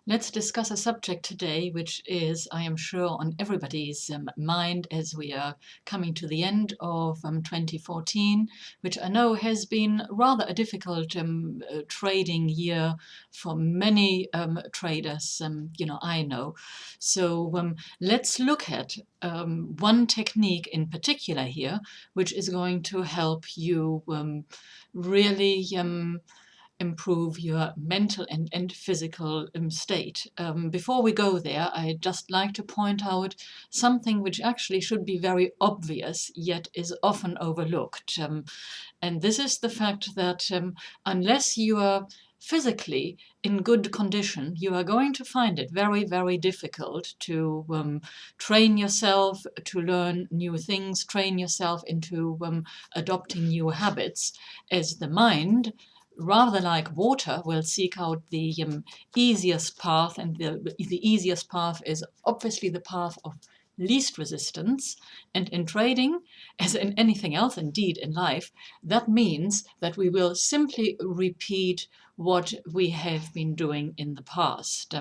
Let's discuss a subject today which is, I am sure, on everybody's mind as we are coming to the end of 2014, which I know has been rather a difficult trading year for many traders, I know. So let's look at one technique in particular here, which is going to help you really improve your mental and physical state. Before we go there, I'd just like to point out something which actually should be very obvious, yet is often overlooked. And this is the fact that unless you are physically in good condition, you are going to find it very, very difficult to train yourself to learn new things, train yourself into adopting new habits, as the mind, rather like water, will seek out the easiest path, and the easiest path is obviously the path of least resistance. And in trading, as in anything else, indeed in life, that means that we will simply repeat what we have been doing in the past.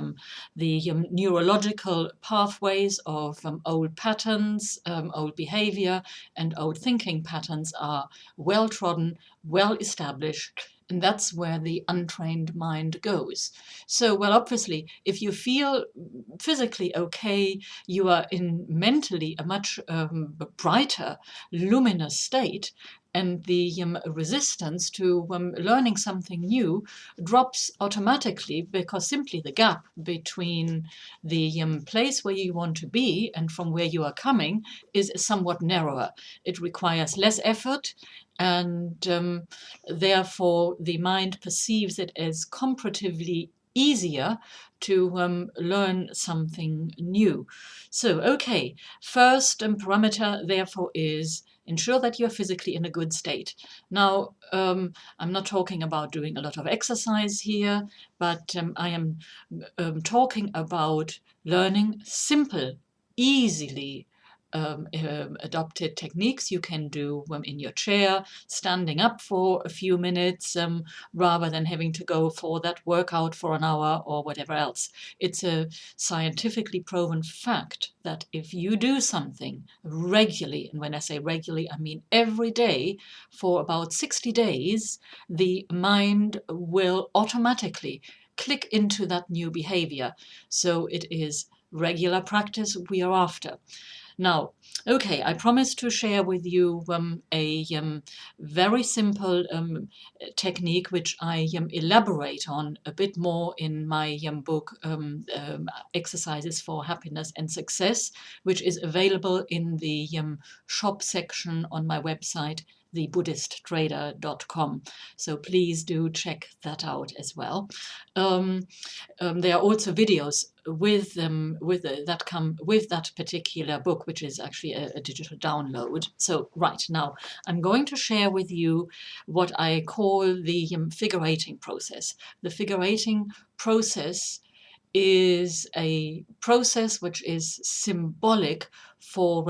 The neurological pathways of old patterns, old behavior, and old thinking patterns are well trodden, well established, and that's where the untrained mind goes. So, well, obviously, if you feel physically okay, you are in mentally a much brighter, luminous state, and the resistance to learning something new drops automatically, because simply the gap between the place where you want to be and from where you are coming is somewhat narrower. It requires less effort, and therefore the mind perceives it as comparatively easier to learn something new. So, okay, first parameter therefore is ensure that you're physically in a good state. Now, I'm not talking about doing a lot of exercise here, but I am talking about learning simple, easily adopted techniques you can do in your chair, standing up for a few minutes, rather than having to go for that workout for an hour or whatever else. It's a scientifically proven fact that if you do something regularly, and when I say regularly, I mean every day for about 60 days, the mind will automatically click into that new behavior. So it is regular practice we are after. Now, okay, I promised to share with you a very simple technique which I elaborate on a bit more in my book, Exercises for Happiness and Success, which is available in the shop section on my website, thebuddhisttrader.com. So please do check that out as well. There are also videos that come with that particular book, which is actually a digital download. So right now, I'm going to share with you what I call the figure eighting process. The figure eighting process is a process which is symbolic for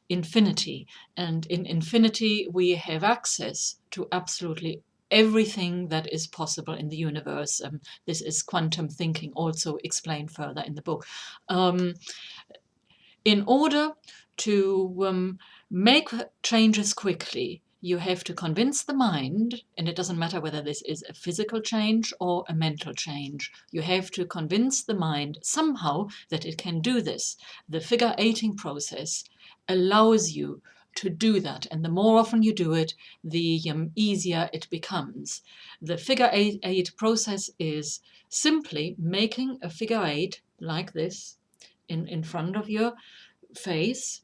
infinity. And in infinity, we have access to absolutely everything that is possible in the universe. This is quantum thinking, also explained further in the book. Um, in order to make changes quickly, you have to convince the mind, and it doesn't matter whether this is a physical change or a mental change. You have to convince the mind somehow that it can do this. The figure eighting process allows you to do that, and the more often you do it, the easier it becomes. The figure eight process is simply making a figure eight like this in front of your face,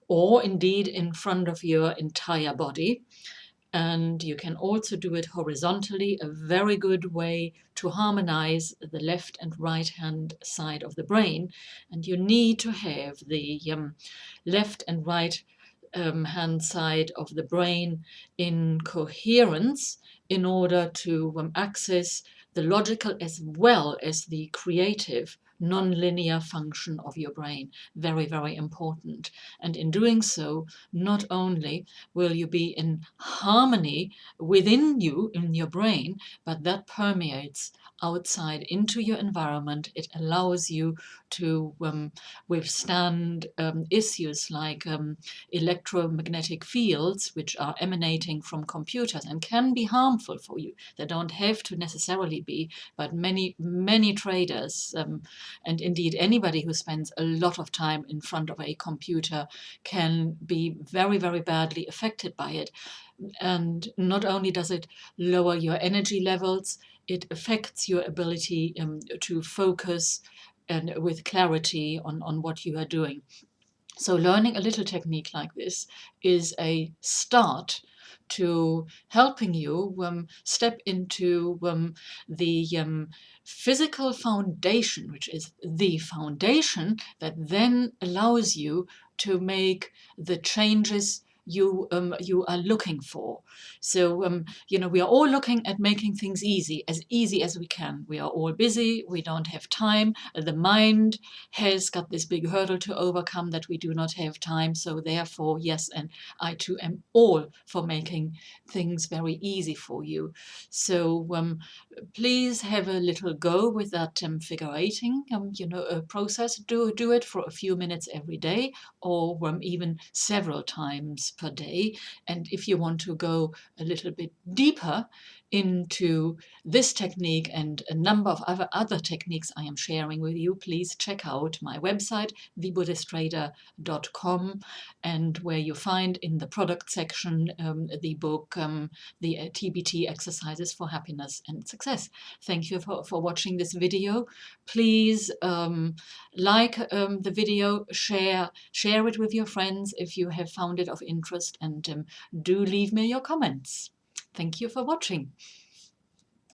or indeed in front of your entire body. And you can also do it horizontally, a very good way to harmonize the left and right hand side of the brain. And you need to have the left and right hand side of the brain in coherence in order to access the logical as well as the creative non-linear function of your brain. Very, very important. And in doing so, not only will you be in harmony within you, in your brain, but that permeates outside into your environment. It allows you to withstand issues like electromagnetic fields, which are emanating from computers and can be harmful for you. They don't have to necessarily be, but many traders, and indeed anybody who spends a lot of time in front of a computer, can be very, very badly affected by it. And not only does it lower your energy levels, it affects your ability to focus and with clarity on what you are doing. So learning a little technique like this is a start to helping you step into the physical foundation, which is the foundation that then allows you to make the changes you are looking for. So we are all looking at making things easy as we can. We are all busy. We don't have time. The mind has got this big hurdle to overcome that we do not have time. So therefore, yes, and I too am all for making things very easy for you. So please have a little go with that figure eighting process. Do it for a few minutes every day, or even several times per day. And if you want to go a little bit deeper into this technique and a number of other techniques I am sharing with you, please check out my website, thebuddhisttrader.com, and where you find in the product section the book, the TBT Exercises for Happiness and Success. Thank you for watching this video. Please like the video, share it with your friends if you have found it of interest, and do leave me your comments. Thank you for watching.